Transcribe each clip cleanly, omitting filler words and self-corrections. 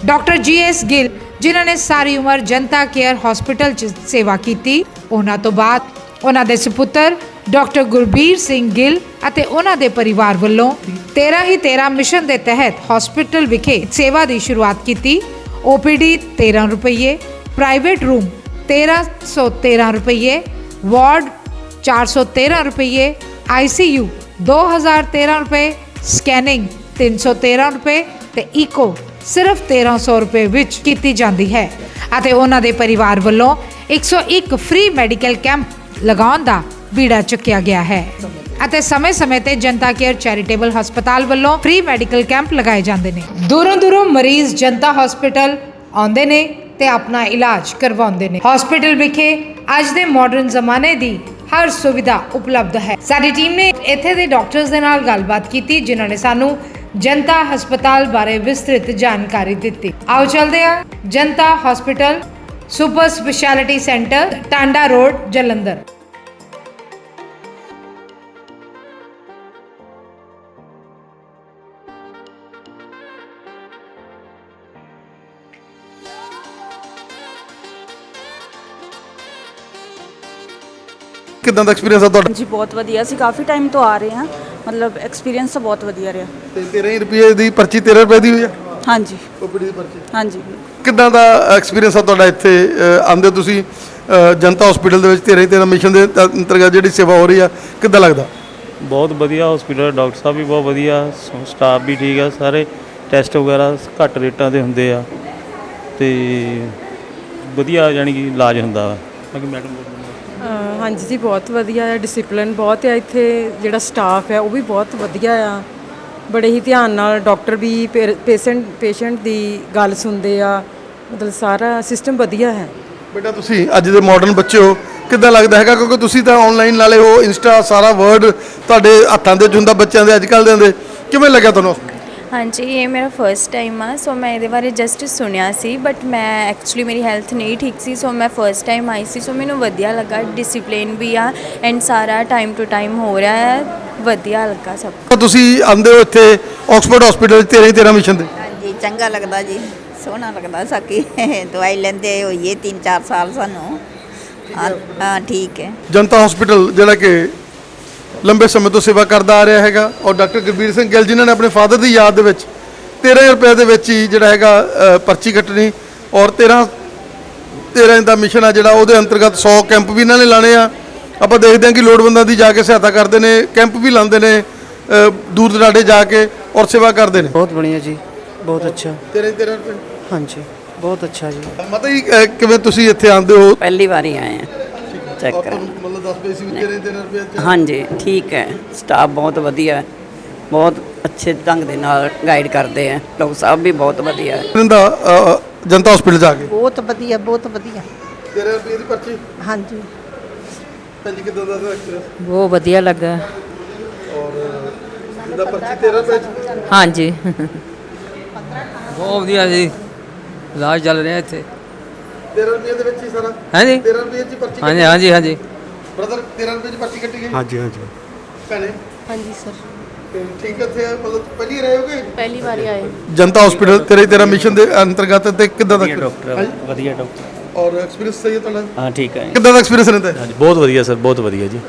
Doctor GS Gill जिन्होंने सारी उम्र जनता केयर हॉस्पिटल च सेवा की, उन्हां तो बाद उन्हां दे सुपुत्र डॉक्टर गुरबीर सिंह गिल ਅਤੇ ਉਹਨਾਂ ਦੇ ਪਰਿਵਾਰ ਵੱਲੋਂ 13 ਹੀ 13 ਮਿਸ਼ਨ ਦੇ ਤਹਿਤ ਹਸਪੀਟਲ ਵਿਖੇ ਸੇਵਾ ਦੀ ਸ਼ੁਰੂਆਤ ਕੀਤੀ। OPD 13 ਰੁਪਏ, ਪ੍ਰਾਈਵੇਟ ਰੂਮ 1313 ਰੁਪਏ, ਵਾਰਡ 413 ਰੁਪਏ, ICU 2013 ਰੁਪਏ, ਸਕੈਨਿੰਗ 313 ਰੁਪਏ ਤੇ ਇਕੋ ਸਿਰਫ 1300 ਰੁਪਏ ਵਿੱਚ ਕੀਤੀ ਜਾਂਦੀ ਹੈ ਅਤੇ ਉਹਨਾਂ ਦੇ ਪਰਿਵਾਰ ਵੱਲੋਂ 101 ਫ੍ਰੀ ਮੈਡੀਕਲ ਕੈਂਪ ਲਗਾਉਣ ਦਾ ਬੀੜਾ ਚੁੱਕਿਆ ਗਿਆ ਹੈ ਅਤੇ ਸਮੇਂ-ਸਮੇਂ ਤੇ ਜਨਤਾ ਕੇਅਰ ਚੈਰੀਟੇਬਲ ਹਸਪਤਾਲ ਵੱਲੋਂ ਫ੍ਰੀ ਮੈਡੀਕਲ ਕੈਂਪ ਲਗਾਏ ਜਾਂਦੇ ਨੇ। ਦੂਰੋਂ ਮਰੀਜ਼ ਜਨਤਾ ਹਸਪਤਾਲ ਆਉਂਦੇ ਨੇ ਤੇ ਆਪਣਾ ਇਲਾਜ ਕਰਵਾਉਂਦੇ ਨੇ। ਹਸਪਤਾਲ ਵਿਖੇ ਅੱਜ ਦੇ ਮਾਡਰਨ ਜ਼ਮਾਨੇ ਦੀ ਹਰ ਸੁਵਿਧਾ ਉਪਲਬਧ ਹੈ। ਸਾਡੀ ਟੀਮ ਨੇ ਇੱਥੇ ਦੇ ਡਾਕਟਰਸ ਦੇ ਨਾਲ ਗੱਲਬਾਤ ਕੀਤੀ ਜਿਨ੍ਹਾਂ ਨੇ ਸਾਨੂੰ ਜਨਤਾ ਹਸਪਤਾਲ ਬਾਰੇ ਵਿਸਤ੍ਰਿਤ ਜਾਣਕਾਰੀ ਦਿੱਤੀ। ਆਓ ਚੱਲਦੇ ਹਾਂ ਜਨਤਾ ਹਸਪਤਾਲ super speciality centre Tanda road Jalandhar. ਕਿੱਦਾਂ ਦਾ ਐਕਸਪੀਰੀਅੰਸ ਆ ਤੁਹਾਡਾ? ਜੀ ਬਹੁਤ ਵਧੀਆ ਸੀ, ਕਾਫੀ ਟਾਈਮ ਤੋਂ ਆ ਰਹੇ ਹਾਂ, ਮਤਲਬ ਐਕਸਪੀਰੀਅੰਸ ਤਾਂ ਬਹੁਤ ਵਧੀਆ ਰਿਹਾ। ਤੇ 13 ਰੁਪਏ ਦੀ ਪਰਚੀ 13 ਰੁਪਏ ਦੀ ਹੋਈ ਆ? ਹਾਂਜੀ OPD ਦੀ ਪਰਚੀ। ਹਾਂਜੀ। ਕਿੱਦਾਂ ਦਾ ਐਕਸਪੀਰੀਅੰਸ ਆ ਤੁਹਾਡਾ ਇੱਥੇ ਆਉਂਦੇ ਤੁਸੀਂ ਜਨਤਾ ਹਸਪੀਟਲ ਦੇ ਵਿੱਚ 13 ਮਿਸ਼ਨ ਦੇ ਅੰਤਰਗਤ ਜਿਹੜੀ ਸੇਵਾ ਹੋ ਰਹੀ ਆ, ਕਿੱਦਾਂ ਲੱਗਦਾ? ਬਹੁਤ ਵਧੀਆ ਹਸਪੀਟਲ, ਡਾਕਟਰ ਸਾਹਿਬ ਵੀ ਬਹੁਤ ਵਧੀਆ, ਸਟਾਫ ਵੀ ਠੀਕ ਆ, ਸਾਰੇ ਟੈਸਟ ਵਗੈਰਾ ਘੱਟ ਰੇਟਾਂ ਤੇ ਹੁੰਦੇ ਆ ਤੇ ਵਧੀਆ ਯਾਨੀ ਕਿ ਇਲਾਜ ਹੁੰਦਾ ਵਾ। ਬਾਕੀ ਮੈਡਮ ਹਾਂਜੀ ਜੀ ਬਹੁਤ ਵਧੀਆ ਹੈ, ਡਿਸਪਲਿਨ ਬਹੁਤ ਹੈ ਇੱਥੇ, ਜਿਹੜਾ ਸਟਾਫ ਹੈ ਉਹ ਵੀ ਬਹੁਤ ਵਧੀਆ ਆ, ਬੜੇ ਹੀ ਧਿਆਨ ਨਾਲ ਡਾਕਟਰ ਵੀ ਪੇਸ਼ੈਂਟ ਦੀ ਗੱਲ ਸੁਣਦੇ ਆ, ਮਤਲਬ ਸਾਰਾ ਸਿਸਟਮ ਵਧੀਆ ਹੈ। ਬੇਟਾ ਤੁਸੀਂ ਅੱਜ ਦੇ ਮਾਡਰਨ ਬੱਚੇ ਹੋ, ਕਿੱਦਾਂ ਲੱਗਦਾ ਹੈਗਾ? ਕਿਉਂਕਿ ਤੁਸੀਂ ਤਾਂ ਆਨਲਾਈਨ ਨਾਲੇ ਹੋ, ਇੰਸਟਾ ਸਾਰਾ ਵਰਡ ਤੁਹਾਡੇ ਹੱਥਾਂ ਦੇ 'ਚ ਹੁੰਦਾ ਬੱਚਿਆਂ ਦੇ ਅੱਜ ਕੱਲ੍ਹ ਦੇ, ਕਿਵੇਂ ਲੱਗਿਆ ਤੁਹਾਨੂੰ? हाँ जी, ये मेरा फर्स्ट टाइम आ, सो मैं ये बारे जस्ट सुनिया सी, बट मैं एक्चुअली मेरी हेल्थ नहीं ठीक सी, सो मैं फर्स्ट टाइम आई सी, सो मैंने वधिया लगा, डिसिप्लिन भी आ एंड सारा टाइम टू टाइम हो रहा है, वधिया लगा सब। ਤੁਸੀਂ ਆਉਂਦੇ ਹੋ ਇੱਥੇ ਆਕਸਫੋਰਡ ਹਸਪੀਟਲ 'ਚ 13 ਮਿਸ਼ਨ ਦੇ? ਹਾਂਜੀ ਚੰਗਾ ਲੱਗਦਾ ਜੀ, ਸੋਹਣਾ ਲੱਗਦਾ। ਸਾਕੀ ਦਵਾਈ ਲੈਂਦੇ ਹੋਈਏ 3-4 ਸਾਲ ਸਾਨੂੰ। ਹਾਂ ਠੀਕ ਹੈ। ਜਨਤਾ ਹਸਪੀਟਲ ਜਿਹੜਾ ਕਿ ਲੰਬੇ ਸਮੇਂ ਤੋਂ ਸੇਵਾ ਕਰਦਾ ਆ ਰਿਹਾ ਹੈਗਾ ਔਰ ਡਾਕਟਰ ਗੁਰਬੀਰ ਸਿੰਘ ਗਿੱਲ ਜਿਨ੍ਹਾਂ ਨੇ ਆਪਣੇ ਫਾਦਰ ਦੀ ਯਾਦ ਦੇ ਵਿੱਚ 13 ਰੁਪਏ ਦੇ ਵਿੱਚ ਹੀ ਜਿਹੜਾ ਹੈਗਾ ਪਰਚੀ ਕੱਟਣੀ ਔਰ 13 ਦਾ ਮਿਸ਼ਨ ਆ ਜਿਹੜਾ ਉਹਦੇ ਅੰਤਰਗਤ 100 ਕੈਂਪ ਵੀ ਇਹਨਾਂ ਨੇ ਲਾਣੇ ਆ। ਆਪਾਂ ਦੇਖਦੇ ਹਾਂ ਕਿ ਲੋੜਵੰਦਾਂ ਦੀ ਜਾ ਕੇ ਸਹਾਇਤਾ ਕਰਦੇ ਨੇ, ਕੈਂਪ ਵੀ ਲਾਉਂਦੇ ਨੇ ਦੂਰ ਦਰਾਡੇ ਜਾ ਕੇ ਔਰ ਸੇਵਾ ਕਰਦੇ ਨੇ। ਬਹੁਤ ਬੜੀਆ ਜੀ, ਬਹੁਤ ਅੱਛਾ। 13 ਰੁਪਏ? ਹਾਂਜੀ ਬਹੁਤ ਅੱਛਾ ਜੀ। ਮਤਲਬ ਜੀ ਕਿਵੇਂ ਤੁਸੀਂ ਇੱਥੇ ਆਉਂਦੇ ਹੋ? ਪਹਿਲੀ ਵਾਰੀ ਆਏ ਆ ਚੈੱਕ ਕਰਨ। ਮਤਲਬ 10 ਪੈਸੇ ਵੀ 13 ਰੁਪਏ? ਹਾਂਜੀ ਠੀਕ ਹੈ, ਸਟਾਫ ਬਹੁਤ ਵਧੀਆ ਹੈ, ਬਹੁਤ ਅੱਛੇ ਢੰਗ ਦੇ ਨਾਲ ਗਾਈਡ ਕਰਦੇ ਆ, ਡਾਕਟਰ ਸਾਹਿਬ ਵੀ ਬਹੁਤ ਵਧੀਆ ਹੈ। ਜਨਤਾ ਹਸਪੀਟਲ ਜਾ ਕੇ ਬਹੁਤ ਵਧੀਆ, ਬਹੁਤ ਵਧੀਆ। 13 ਰੁਪਏ ਦੀ ਪਰਚੀ? ਹਾਂਜੀ। ਹਾਂਜੀ ਕਿੱਦਾਂ ਦਾ ਐਕਸਪੀਰੀਅੰਸ? ਬਹੁਤ ਵਧੀਆ ਲੱਗਾ। ਔਰ ਇਹਦਾ ਪਰਚੀ 13 ਰੁਪਏ? ਹਾਂਜੀ ਬਹੁਤ ਵਧੀਆ ਜੀ, ਇਲਾਜ ਚੱਲ ਰਿਹਾ ਇੱਥੇ। 13 ਰੁਪਏ ਦੇ ਵਿੱਚ ਹੀ ਸਾਰਾ? ਹਾਂਜੀ 13 ਰੁਪਏ ਦੀ ਪਰਚੀ? ਹਾਂਜੀ ਹਾਂਜੀ ਹਾਂਜੀ। ਬ੍ਰਦਰ 13 ਰੁਪਏ ਦੀ ਪਰਚੀ ਕੱਟੀ ਗਈ? ਹਾਂਜੀ ਹਾਂਜੀ। ਭੈਣੇ? ਹਾਂਜੀ ਸਰ। ਠੀਕ ਹੈ। ਇੱਥੇ ਮਤਲਬ ਪਹਿਲੀ ਰਹੇ ਹੋਗੇ? ਪਹਿਲੀ ਵਾਰੀ ਆਏ। ਜਨਤਾ ਹਸਪੀਟਲ 13 ਮਿਸ਼ਨ ਦੇ ਅੰਤਰਗਤ ਤੇ ਕਿੱਦਾਂ ਦਾ ਡਾਕਟਰ ਵਧੀਆ ਡਾਕਟਰ ਔਰ ਐਕਸਪੀਰੀਅੰਸ ਸਹੀ ਹੈ ਤੁਹਾਡਾ? ਹਾਂ ਠੀਕ ਹੈ। ਕਿੱਦਾਂ ਦਾ ਐਕਸਪੀਰੀਅੰਸ ਰਹਿੰਦਾ ਹੈ? ਹਾਂਜੀ ਬਹੁਤ ਵਧੀਆ ਸਰ, ਬਹੁਤ ਵਧੀਆ ਜੀ।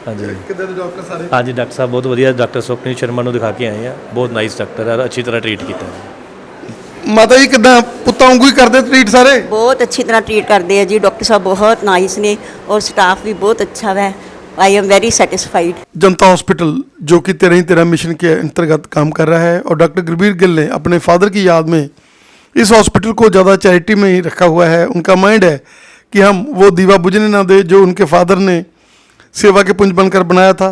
ਹਾਂਜੀ ਕਿੱਦਾਂ ਦੇ ਡਾਕਟਰ ਸਾਰੇ? ਹਾਂਜੀ ਡਾਕਟਰ ਸਾਹਿਬ ਬਹੁਤ ਵਧੀਆ, ਡਾਕਟਰ ਸੁਖਨੀਤ ਸ਼ਰਮਾ ਨੂੰ ਦਿਖਾ ਕੇ ਆਏ ਆ, ਬਹੁਤ ਨਾਈਸ ਡਾਕਟਰ ਹੈ, ਅੱਛੀ ਤਰ੍ਹਾਂ ਟ੍ਰੀਟ ਕੀਤਾ। ਮਾਤਾ ਜੀ ਕਿੱਦਾਂ ਪੁੱਤਾਂ ਵਾਂਗੂ ਹੀ ਕਰਦੇ ਟ੍ਰੀਟ ਸਾਰੇ? ਬਹੁਤ ਅੱਛੀ ਤਰ੍ਹਾਂ ਟ੍ਰੀਟ ਕਰਦੇ ਆ ਜੀ, ਡਾਕਟਰ ਸਾਹਿਬ ਬਹੁਤ ਨਾਈਸ ਨੇ ਔਰ ਸਟਾਫ ਵੀ ਬਹੁਤ अच्छा है। I am very satisfied. Janata hospital जो कि 13 मिशन के अंतर्गत काम कर रहा है और डॉक्टर गुरबीर गिल ने अपने फादर की याद में इस हॉस्पिटल को ज़्यादा चैरिटी में ही रखा हुआ है। उनका माइंड है कि हम वो दीवा बुझने ना दे जो उनके फादर ने सेवा के पुंज बनकर बनाया था।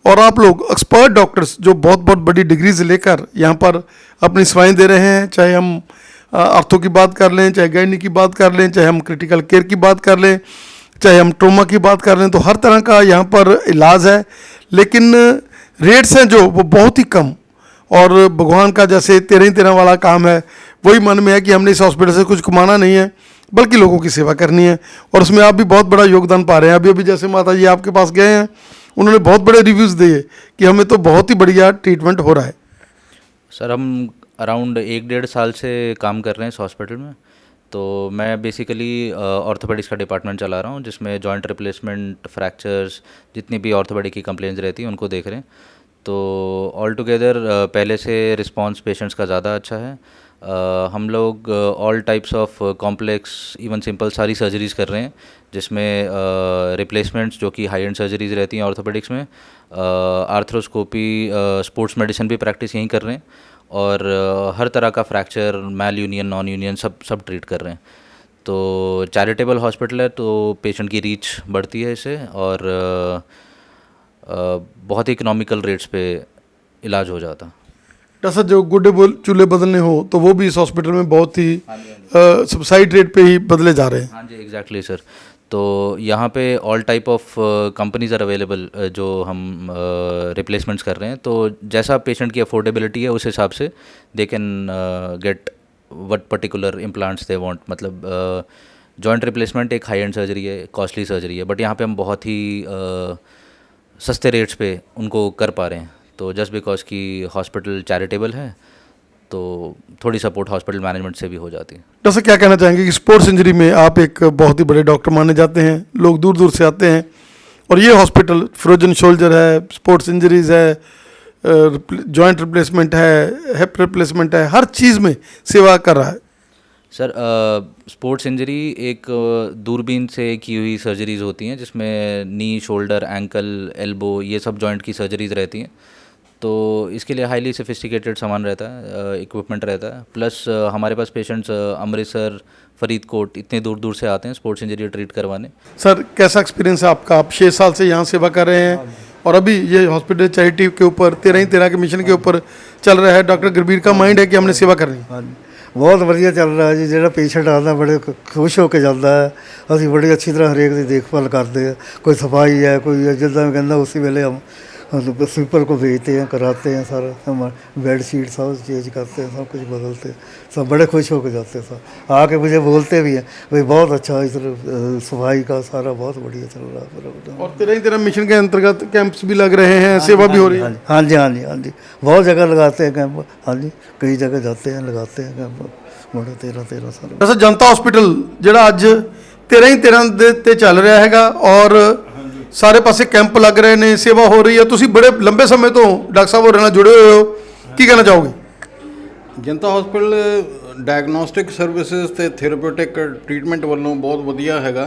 और आप लोग एक्सपर्ट डॉक्टर्स जो बहुत बहुत बड़ी डिग्रीज लेकर यहाँ पर अपनी सेवाएं दे रहे हैं, चाहे हम आर्थो की बात कर लें, चाहे गायनी की बात कर लें, चाहे हम क्रिटिकल केयर की बात कर लें, चाहे हम ट्रोमा की बात कर लें, तो हर तरह का यहाँ पर इलाज है। लेकिन रेट्स हैं जो वो बहुत ही कम और भगवान का जैसे 13 वाला काम है, वही मन में है कि हमने इस हॉस्पिटल से कुछ कमाना नहीं है बल्कि लोगों की सेवा करनी है और उसमें आप भी बहुत बड़ा योगदान पा रहे हैं। अभी अभी जैसे माता जी आपके पास गए हैं, उन्होंने बहुत बड़े रिव्यूज़ दिए कि हमें तो बहुत ही बढ़िया ट्रीटमेंट हो रहा है। सर हम अराउंड 1-1.5 साल से काम कर रहे हैं इस हॉस्पिटल में। तो मैं बेसिकली ऑर्थोपेडिक्स का डिपार्टमेंट चला रहा हूँ, जिसमें जॉइंट रिप्लेसमेंट, फ्रैक्चर्स, जितनी भी ऑर्थोपेडिक की कंप्लेंट्स रहती हैं उनको देख रहे हैं। तो ऑल टुगेदर पहले से रिस्पांस पेशेंट्स का ज़्यादा अच्छा है। हम लोग all types of complex, even simple सारी सर्जरीज़ कर रहे हैं, जिसमें रिप्लेसमेंट्स जो कि हाई एंड सर्जरीज़ रहती हैं ऑर्थोपेडिक्स में, आर्थ्रोस्कोपी, स्पोर्ट्स मेडिसिन भी प्रैक्टिस यहीं कर रहे हैं, और हर तरह का फ्रैक्चर, मैल यूनियन, नॉन यूनियन सब ट्रीट कर रहे हैं। तो चैरिटेबल हॉस्पिटल है, तो पेशेंट की रीच बढ़ती है इससे, और बहुत ही इकोनॉमिकल रेट्स पे इलाज हो जाता। डॉक्टर साहब, जो गुड्डे चूल्हे बदलने हो तो वो भी इस हॉस्पिटल में बहुत ही सब्सिडाइज रेट पे ही बदले जा रहे हैं। हाँ जी, एग्जैक्टली सर। तो यहाँ पे all type of companies are available जो हम रिप्लेसमेंट्स कर रहे हैं। तो जैसा पेशेंट की अफोर्डेबिलिटी है उस हिसाब से they can get what particular implants they want. मतलब जॉइंट रिप्लेसमेंट एक हाई एंड सर्जरी है, कॉस्टली सर्जरी है, बट यहाँ पे हम बहुत ही सस्ते रेट्स पे उनको कर पा रहे हैं। तो जस्ट बिकॉज कि हॉस्पिटल चैरिटेबल है, तो थोड़ी सपोर्ट हॉस्पिटल मैनेजमेंट से भी हो जाती है। डॉक्टर साहब, क्या कहना चाहेंगे कि स्पोर्ट्स इंजरी में आप एक बहुत ही बड़े डॉक्टर माने जाते हैं, लोग दूर दूर से आते हैं, और ये हॉस्पिटल फ्रोजन शोल्डर है, स्पोर्ट्स इंजरीज है, जॉइंट रिप्लेसमेंट है, हिप रिप्लेसमेंट है, हर चीज़ में सेवा कर रहा है। सर, स्पोर्ट्स इंजरी एक दूरबीन से की हुई सर्जरीज़ होती हैं, जिसमें नी, शोल्डर, एंकल, एल्बो, ये सब जॉइंट की सर्जरीज़ रहती हैं। तो इसके लिए हाईली सोफिस्टिकेटेड सामान रहता है, इक्विपमेंट रहता है। प्लस हमारे पास पेशेंट्स अमृतसर, फरीदकोट, इतने दूर दूर से आते हैं स्पोर्ट्स इंजरी ट्रीट करवाने। सर, कैसा एक्सपीरियंस है आपका? आप 6 साल से यहाँ सेवा कर रहे हैं, और अभी ये हॉस्पिटल चैरिटी के ऊपर 13 के मिशन के ऊपर चल रहा है। डॉक्टर गुरबीर का माइंड है कि हमने सेवा करनी। हाँ जी, ਬਹੁਤ ਵਧੀਆ ਚੱਲ ਰਿਹਾ ਜੀ। ਜਿਹੜਾ ਪੇਸ਼ੈਂਟ ਆਉਂਦਾ ਬੜੇ ਖੁਸ਼ ਹੋ ਕੇ ਜਾਂਦਾ ਹੈ। ਅਸੀਂ ਬੜੀ ਅੱਛੀ ਤਰ੍ਹਾਂ ਹਰੇਕ ਦੀ ਦੇਖਭਾਲ ਕਰਦੇ ਹਾਂ। ਕੋਈ ਸਫਾਈ ਹੈ, ਕੋਈ ਜਿੱਦਾਂ ਕਹਿੰਦਾ ਉਸੇ ਵੇਲੇ हम स्वीपर को भेजते हैं, कराते हैं, सारा हम बेड शीट सब चेंज करते हैं, सब कुछ बदलते हैं। सब बड़े खुश होकर जाते हैं। सब आके मुझे बोलते भी हैं भाई बहुत अच्छा, इधर सफाई का सारा बहुत बढ़िया चल रहा है। और 13 मिशन के अंतर्गत कैंप्स भी लग रहे हैं, सेवा भी हो रही है। हाँ जी, हाँ जी, हाँ जी, बहुत जगह लगाते हैं कैंप। हाँ जी, कई जगह जाते हैं, लगाते हैं कैंप बड़े 13 साल। वैसे जनता हॉस्पिटल ਜਿਹੜਾ ਅੱਜ 13 ਦੇ ਤੇ ਚੱਲ ਰਿਹਾ ਹੈਗਾ, ਔਰ ਸਾਰੇ ਪਾਸੇ ਕੈਂਪ ਲੱਗ ਰਹੇ ਨੇ, ਸੇਵਾ ਹੋ ਰਹੀ ਹੈ। ਤੁਸੀਂ ਬੜੇ ਲੰਬੇ ਸਮੇਂ ਤੋਂ ਡਾਕਟਰ ਸਾਹਿਬ ਹੋਰਾਂ ਨਾਲ ਜੁੜੇ ਹੋਏ ਹੋ, ਕੀ ਕਹਿਣਾ ਚਾਹੋਗੇ? ਜਨਤਾ ਹਸਪੀਟਲ ਡਾਇਗਨੋਸਟਿਕ ਸਰਵਿਸਿਜ਼ ਤੇ ਥੈਰੇਪਿਊਟਿਕ ਟ੍ਰੀਟਮੈਂਟ ਵੱਲੋਂ ਬਹੁਤ ਵਧੀਆ ਹੈਗਾ।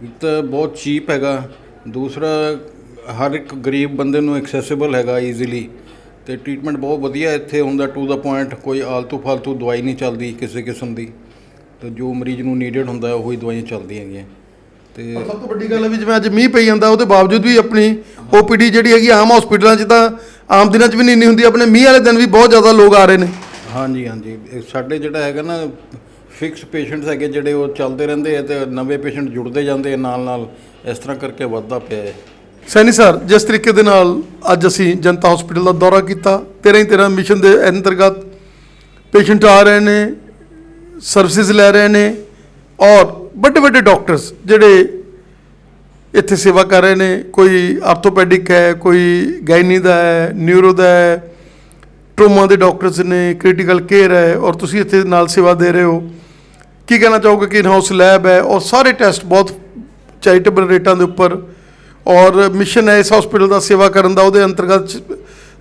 ਇੱਕ ਤਾਂ ਬਹੁਤ ਚੀਪ ਹੈਗਾ, ਦੂਸਰਾ ਹਰ ਇੱਕ ਗਰੀਬ ਬੰਦੇ ਨੂੰ ਐਕਸੈਸਿਬਲ ਹੈਗਾ ਈਜ਼ੀਲੀ, ਤੇ ਟ੍ਰੀਟਮੈਂਟ ਬਹੁਤ ਵਧੀਆ ਇੱਥੇ ਹੁੰਦਾ, ਟੂ ਦਾ ਪੁਆਇੰਟ। ਕੋਈ ਆਲਤੂ ਫਾਲਤੂ ਦਵਾਈ ਨਹੀਂ ਚੱਲਦੀ ਕਿਸੇ ਕਿਸਮ ਦੀ, ਤੇ ਜੋ ਮਰੀਜ਼ ਨੂੰ ਨੀਡਡ ਹੁੰਦਾ ਉਹੀ ਦਵਾਈਆਂ ਚੱਲਦੀਆਂ ਹੈਗੀਆਂ। ਤੇ ਸਭ ਤੋਂ ਵੱਡੀ ਗੱਲ ਹੈ ਵੀ ਜਿਵੇਂ ਅੱਜ ਮੀਂਹ ਪਈ ਜਾਂਦਾ, ਉਹਦੇ ਬਾਵਜੂਦ ਵੀ ਆਪਣੀ OPD ਜਿਹੜੀ ਹੈਗੀ ਆਮ ਹਸਪੀਟਲਾਂ 'ਚ ਤਾਂ ਆਮ ਦਿਨਾਂ 'ਚ ਵੀ ਨਹੀਂ ਹੁੰਦੀ, ਆਪਣੇ ਮੀਂਹ ਵਾਲੇ ਦਿਨ ਵੀ ਬਹੁਤ ਜ਼ਿਆਦਾ ਲੋਕ ਆ ਰਹੇ ਨੇ। ਹਾਂਜੀ ਹਾਂਜੀ, ਸਾਡੇ ਜਿਹੜਾ ਹੈਗਾ ਨਾ ਫਿਕਸ ਪੇਸ਼ੈਂਟਸ ਹੈਗੇ ਜਿਹੜੇ ਉਹ ਚੱਲਦੇ ਰਹਿੰਦੇ ਆ, ਤੇ ਨਵੇਂ ਪੇਸ਼ੈਂਟ ਜੁੜਦੇ ਜਾਂਦੇ ਆ ਨਾਲ ਨਾਲ, ਇਸ ਤਰ੍ਹਾਂ ਕਰਕੇ ਵੱਧਦਾ ਪਿਆ ਹੈ। ਸੈਣੀ ਸਰ, ਜਿਸ ਤਰੀਕੇ ਦੇ ਨਾਲ ਅੱਜ ਅਸੀਂ ਜਨਤਾ ਹਸਪੀਟਲ ਦਾ ਦੌਰਾ ਕੀਤਾ, 13 ਮਿਸ਼ਨ ਦੇ ਅੰਤਰਗਤ ਪੇਸ਼ੈਂਟ ਆ ਰਹੇ ਨੇ, ਸਰਵਿਸਿਜ਼ ਲੈ ਰਹੇ ਨੇ, ਔਰ ਵੱਡੇ ਵੱਡੇ ਡਾਕਟਰਸ ਜਿਹੜੇ ਇੱਥੇ ਸੇਵਾ ਕਰ ਰਹੇ ਨੇ। ਕੋਈ ਆਰਥੋਪੈਡਿਕ ਹੈ, ਕੋਈ ਗਾਇਨੀ ਦਾ ਹੈ, ਨਿਊਰੋ ਦਾ ਹੈ, ਟਰੋਮਾ ਦੇ ਡਾਕਟਰਸ ਨੇ, ਕ੍ਰਿਟੀਕਲ ਕੇਅਰ ਹੈ, ਔਰ ਤੁਸੀਂ ਇੱਥੇ ਨਾਲ ਸੇਵਾ ਦੇ ਰਹੇ ਹੋ। ਕੀ ਕਹਿਣਾ ਚਾਹੋਗੇ ਕਿ ਇਨ ਹਾਊਸ ਲੈਬ ਹੈ, ਔਰ ਸਾਰੇ ਟੈਸਟ ਬਹੁਤ ਚੈਰੀਟੇਬਲ ਰੇਟਾਂ ਦੇ ਉੱਪਰ, ਔਰ ਮਿਸ਼ਨ ਹੈ ਇਸ ਹਸਪੀਟਲ ਦਾ ਸੇਵਾ ਕਰਨ ਦਾ। ਉਹਦੇ ਅੰਤਰਗਤ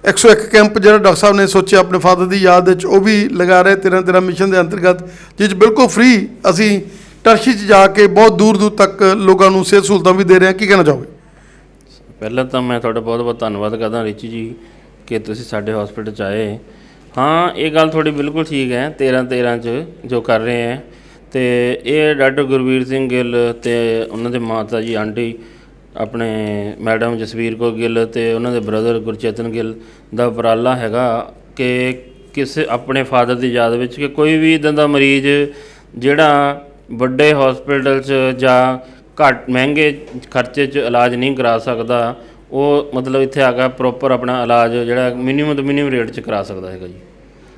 101 ਕੈਂਪ ਜਿਹੜਾ ਡਾਕਟਰ ਸਾਹਿਬ ਨੇ ਸੋਚਿਆ ਆਪਣੇ ਫਾਦਰ ਦੀ ਯਾਦ ਵਿੱਚ, ਉਹ ਵੀ ਲਗਾ ਰਹੇ 13 ਮਿਸ਼ਨ ਦੇ ਅੰਤਰਗਤ, ਜਿਸ 'ਚ ਬਿਲਕੁਲ ਫ੍ਰੀ ਅਸੀਂ ਟਰਸ਼ੀ 'ਚ ਜਾ ਕੇ ਬਹੁਤ ਦੂਰ ਦੂਰ ਤੱਕ ਲੋਕਾਂ ਨੂੰ ਸਿਹਤ ਸਹੂਲਤਾਂ ਵੀ ਦੇ ਰਹੇ ਹਾਂ। ਕੀ ਕਹਿਣਾ ਚਾਹੋਗੇ? ਪਹਿਲਾਂ ਤਾਂ ਮੈਂ ਤੁਹਾਡਾ ਬਹੁਤ ਬਹੁਤ ਧੰਨਵਾਦ ਕਰਦਾ ਰਿਚੀ ਜੀ ਕਿ ਤੁਸੀਂ ਸਾਡੇ ਹਸਪੀਟਲ 'ਚ ਆਏ। ਹਾਂ, ਇਹ ਗੱਲ ਤੁਹਾਡੀ ਬਿਲਕੁਲ ਠੀਕ ਹੈ, 13 'ਚ ਜੋ ਕਰ ਰਹੇ ਹੈ। ਅਤੇ ਇਹ ਡਾਕਟਰ ਗੁਰਬੀਰ ਸਿੰਘ ਗਿੱਲ ਅਤੇ ਉਹਨਾਂ ਦੇ ਮਾਤਾ ਜੀ ਆਂਟੀ ਆਪਣੇ ਮੈਡਮ ਜਸਵੀਰ ਕੌਰ ਗਿੱਲ ਅਤੇ ਉਹਨਾਂ ਦੇ ਬ੍ਰਦਰ ਗੁਰਚੇਤਨ ਗਿੱਲ ਦਾ ਉਪਰਾਲਾ ਹੈਗਾ ਕਿ ਕਿਸੇ ਆਪਣੇ ਫਾਦਰ ਦੀ ਯਾਦ ਵਿੱਚ ਕਿ ਕੋਈ ਵੀ ਇੱਦਾਂ ਦਾ ਮਰੀਜ਼ ਜਿਹੜਾ ਵੱਡੇ ਹੌਸਪੀਟਲ 'ਚ ਜਾਂ ਘੱਟ ਮਹਿੰਗੇ ਖਰਚੇ 'ਚ ਇਲਾਜ ਨਹੀਂ ਕਰਾ ਸਕਦਾ, ਉਹ ਮਤਲਬ ਇੱਥੇ ਆ ਕੇ ਪ੍ਰੋਪਰ ਆਪਣਾ ਇਲਾਜ ਜਿਹੜਾ ਮਿਨੀਮਮ ਤੋਂ ਮਿਨੀਮਮ ਰੇਟ 'ਚ ਕਰਾ ਸਕਦਾ ਹੈਗਾ ਜੀ।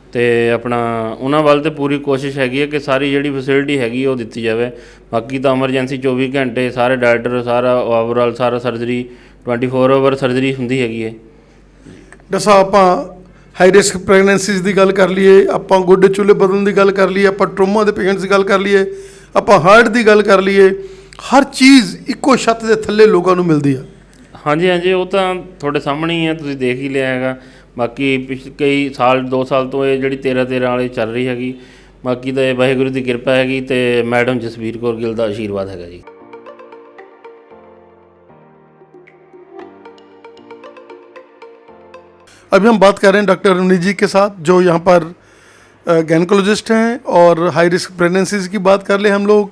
ਅਤੇ ਆਪਣਾ ਉਹਨਾਂ ਵੱਲ ਤਾਂ ਪੂਰੀ ਕੋਸ਼ਿਸ਼ ਹੈਗੀ ਹੈ ਕਿ ਸਾਰੀ ਜਿਹੜੀ ਫੈਸਿਲਿਟੀ ਹੈਗੀ ਉਹ ਦਿੱਤੀ ਜਾਵੇ। ਬਾਕੀ ਤਾਂ ਐਮਰਜੈਂਸੀ 24 ਘੰਟੇ ਸਾਰੇ ਡਾਕਟਰ, ਸਾਰਾ ਓਵਰਆਲ ਸਾਰਾ ਸਰਜਰੀ 24 ਆਵਰ ਸਰਜਰੀ ਹੁੰਦੀ ਹੈਗੀ ਹੈ। ਡਾਕਟਰ ਸਾਹਿਬ, ਆਪਾਂ ਹਾਈ ਰਿਸਕ ਪ੍ਰੈਗਨੈਂਸੀਜ਼ ਦੀ ਗੱਲ ਕਰ ਲਈਏ, ਆਪਾਂ ਗੋਡੇ ਚੁੱਲੇ ਬਦਲਣ ਦੀ ਗੱਲ ਕਰ ਲਈਏ, ਆਪਾਂ ਟਰੋਮਾ ਦੇ ਪੇਸ਼ੈਂਟਸ ਦੀ ਗੱਲ ਕਰ ਲਈਏ, ਆਪਾਂ ਹਾਰਟ ਦੀ ਗੱਲ ਕਰ ਲਈਏ, ਹਰ ਚੀਜ਼ ਇੱਕੋ ਛੱਤ ਦੇ ਥੱਲੇ ਲੋਕਾਂ ਨੂੰ ਮਿਲਦੀ ਆ। ਹਾਂਜੀ ਹਾਂਜੀ, ਉਹ ਤਾਂ ਤੁਹਾਡੇ ਸਾਹਮਣੇ ਹੀ ਹੈ, ਤੁਸੀਂ ਦੇਖ ਹੀ ਲਿਆ ਹੈਗਾ। ਬਾਕੀ ਕਈ ਸਾਲ 2 ਸਾਲ ਤੋਂ ਇਹ ਜਿਹੜੀ 13 ਵਾਲੀ ਚੱਲ ਰਹੀ ਹੈਗੀ। ਬਾਕੀ ਤਾਂ ਇਹ ਵਾਹਿਗੁਰੂ ਦੀ ਕਿਰਪਾ ਹੈਗੀ ਅਤੇ ਮੈਡਮ ਜਸਵੀਰ ਕੌਰ ਗਿੱਲ ਦਾ ਆਸ਼ੀਰਵਾਦ ਹੈਗਾ ਜੀ। अभी हम बात कर रहे हैं डॉक्टर अरुणी जी के साथ, जो यहाँ पर गैनकोलॉजिस्ट हैं, और हाई रिस्क प्रेगनेंसीज की बात कर लें हम लोग,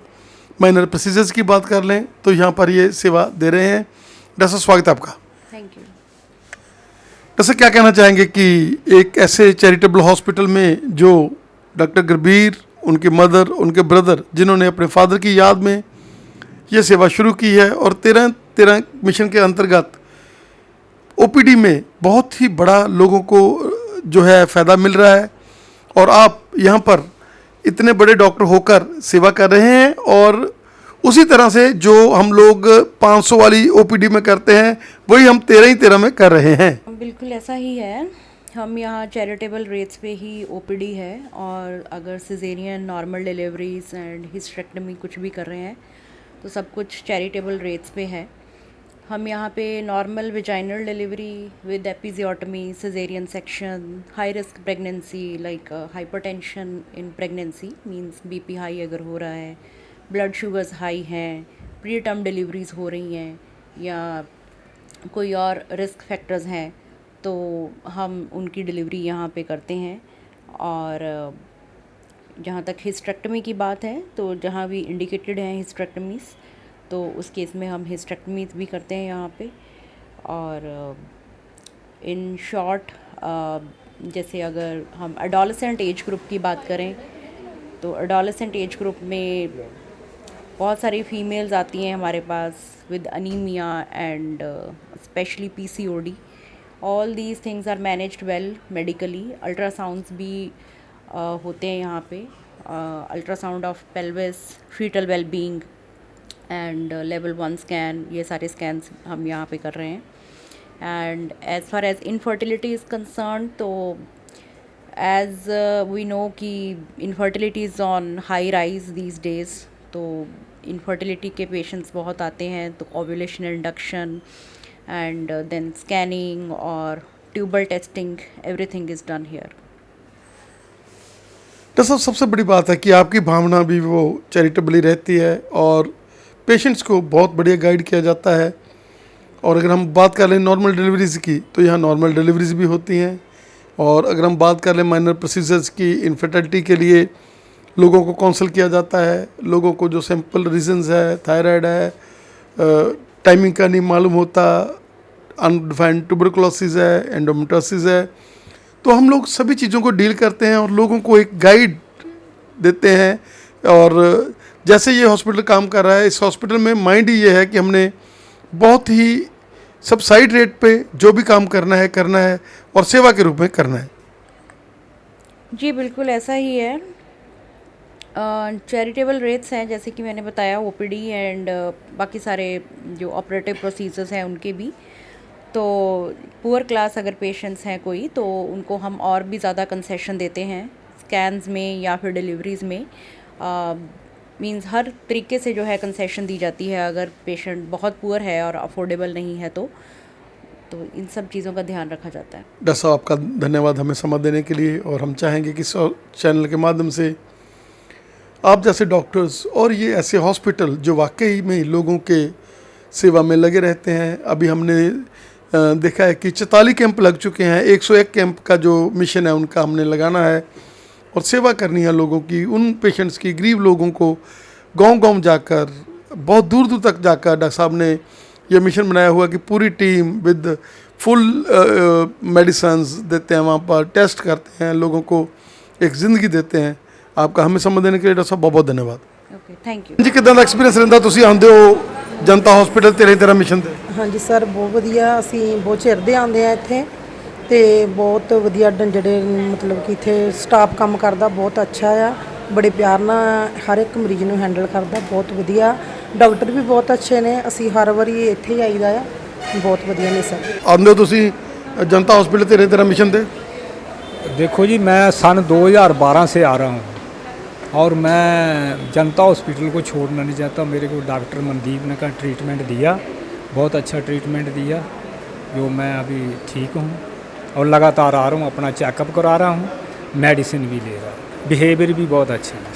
माइनर प्रोसीजर्स की बात कर लें, तो यहाँ पर ये सेवा दे रहे हैं। डॉक्टर साहब स्वागत है आपका। Thank you. डॉक्टर साहब क्या कहना चाहेंगे कि एक ऐसे चैरिटेबल हॉस्पिटल में जो डॉक्टर गुरबीर, उनके मदर, उनके ब्रदर, जिन्होंने अपने फादर की याद में ये सेवा शुरू की है, और 13 मिशन के अंतर्गत ओपीडी में बहुत ही बड़ा लोगों को जो है फ़ायदा मिल रहा है, और आप यहाँ पर इतने बड़े डॉक्टर होकर सेवा कर रहे हैं, और उसी तरह से जो हम लोग 500 वाली ओपीडी में करते हैं वही हम 13 में कर रहे हैं। बिल्कुल ऐसा ही है। हम यहाँ चैरिटेबल रेट्स पे ही ओपीडी है, और अगर caesarean, normal deliveries and hysterectomy कुछ भी कर रहे हैं तो सब कुछ चैरिटेबल रेट्स पे है। हम यहाँ पे normal vaginal delivery with episiotomy, caesarean section, high risk pregnancy like hypertension in pregnancy means BP high अगर हो रहा है, ब्लड शुगर्स हाई हैं, प्री टर्म डिलीवरीज हो रही हैं, या कोई और रिस्क फैक्टर्स हैं, तो हम उनकी डिलीवरी यहाँ पे करते हैं। और जहाँ तक हिस्टेरेक्टमी की बात है, तो जहाँ भी इंडिकेटेड हैं हिस्टेरेक्टमीज़, तो उस केस में हम हिस्टेरेक्टमी भी करते हैं यहाँ पे। और इन शॉर्ट जैसे अगर हम एडोलेसेंट एज ग्रुप की बात करें, तो एडोलेसेंट एज ग्रुप में बहुत सारी फीमेल्स आती हैं हमारे पास with anaemia and specially PCOD. All these things are managed well medically. Ultrasounds भी होते हैं यहाँ पे, ultrasound of pelvis, fetal wellbeing and level 1 scan, ये सारे स्कैन्स हम यहाँ पे कर रहे हैं। And as far as infertility is concern, तो एज़ वी नो कि infertility is on high rise these days, तो इनफर्टिलिटी के पेशेंट्स बहुत आते हैं, तो ovulation induction and then scanning और tubal testing, everything is done here. Doctor साहब, सबसे बड़ी बात है कि आपकी भावना भी वो चैरिटेबली रहती है, और पेशेंट्स को बहुत बढ़िया गाइड किया जाता है। और अगर हम बात कर लें नॉर्मल डिलीवरीज़ की, तो यहाँ नॉर्मल डिलीवरीज़ भी होती हैं, और अगर हम बात कर लें माइनर प्रोसीजर्स की, इनफर्टिलिटी के लिए लोगों को काउंसल किया जाता है। लोगों को जो सिंपल रीजंस है, थायराइड है, टाइमिंग का नहीं मालूम होता, अनडिफाइंड ट्यूबरकुलोसिस है, एंडोमेट्रियोसिस है, तो हम लोग सभी चीज़ों को डील करते हैं और लोगों को एक गाइड देते हैं। और जैसे ये हॉस्पिटल काम कर रहा है, इस हॉस्पिटल में माइंड ये है कि हमने बहुत ही सब्सिडी रेट पे जो भी काम करना है और सेवा के रूप में करना है। जी बिल्कुल ऐसा ही है। चैरिटेबल रेट्स हैं, जैसे कि मैंने बताया, ओपीडी एंड बाकी सारे जो ऑपरेटिव प्रोसीजर्स हैं उनके भी। तो पुअर क्लास अगर पेशेंट्स हैं कोई, तो उनको हम और भी ज़्यादा कंसेशन देते हैं स्कैन्स में या फिर डिलीवरीज़ में। मींस हर तरीके से जो है कंसेशन दी जाती है। अगर पेशेंट बहुत पुअर है और अफोर्डेबल नहीं है तो इन सब चीज़ों का ध्यान रखा जाता है। डॉक्टर साहब, आपका धन्यवाद हमें समय देने के लिए, और हम चाहेंगे कि इस चैनल के माध्यम से आप जैसे डॉक्टर्स और ये ऐसे हॉस्पिटल जो वाकई में लोगों के सेवा में लगे रहते हैं। अभी हमने देखा है कि 44 कैंप लग चुके हैं, 101 कैंप का जो मिशन है उनका हमने लगाना है और सेवा करनी है लोगों की, उन पेशेंट्स की, गरीब लोगों को गांव-गांव जाकर, बहुत दूर दूर तक जाकर डॉक्टर साहब ने ये मिशन बनाया हुआ कि पूरी टीम विद फुल मेडिसिन्स देते हैं, वहाँ पर टेस्ट करते हैं, लोगों को एक ज़िंदगी देते हैं। आपका हमें समय देने के लिए डॉक्टर साहब बहुत बहुत धन्यवाद। ओके, थैंक यू जी। कितना एक्सपीरियंस रहता ਤੁਸੀਂ ਆਉਂਦੇ ਹੋ ਜਨਤਾ ਹਸਪੀਟਲ 13 ਮਿਸ਼ਨ ਤੇ? ਹਾਂਜੀ ਸਰ, ਬਹੁਤ ਵਧੀਆ। ਅਸੀਂ ਬਹੁਤ ਚਿਰ ਦੇ ਆਉਂਦੇ ਆ ਇੱਥੇ, ਤੇ ਬਹੁਤ ਵਧੀਆ ਜਿਹੜੇ ਮਤਲਬ ਕਿ ਇੱਥੇ ਸਟਾਫ ਕੰਮ ਕਰਦਾ ਬਹੁਤ ਅੱਛਾ ਆ, ਬੜੇ ਪਿਆਰ ਨਾਲ ਹਰ ਇੱਕ ਮਰੀਜ਼ ਨੂੰ ਹੈਂਡਲ ਕਰਦਾ, ਬਹੁਤ ਵਧੀਆ। ਡਾਕਟਰ ਵੀ ਬਹੁਤ ਅੱਛੇ ਨੇ, ਅਸੀਂ ਹਰ ਵਾਰੀ ਇੱਥੇ ਹੀ ਆਈਦਾ ਆ, ਬਹੁਤ ਵਧੀਆ ਨੇ ਸਰ। ਆਉਂਦੇ ਹੋ ਤੁਸੀਂ ਜਨਤਾ ਹਸਪੀਟਲ 13 ਮਿਸ਼ਨ ਤੇ? देखो जी, मैं सन 2012 से आ रहा हूँ और मैं जनता हॉस्पिटल को छोड़ना नहीं चाहता। मेरे को डॉक्टर मनदीप ने का ट्रीटमेंट दिया, बहुत अच्छा ट्रीटमेंट दिया, जो मैं अभी ठीक हूँ और लगातार आ रहा हूँ, अपना चेकअप करा रहा हूँ, मेडिसिन भी ले रहा हूँ। बिहेवियर भी बहुत अच्छा है।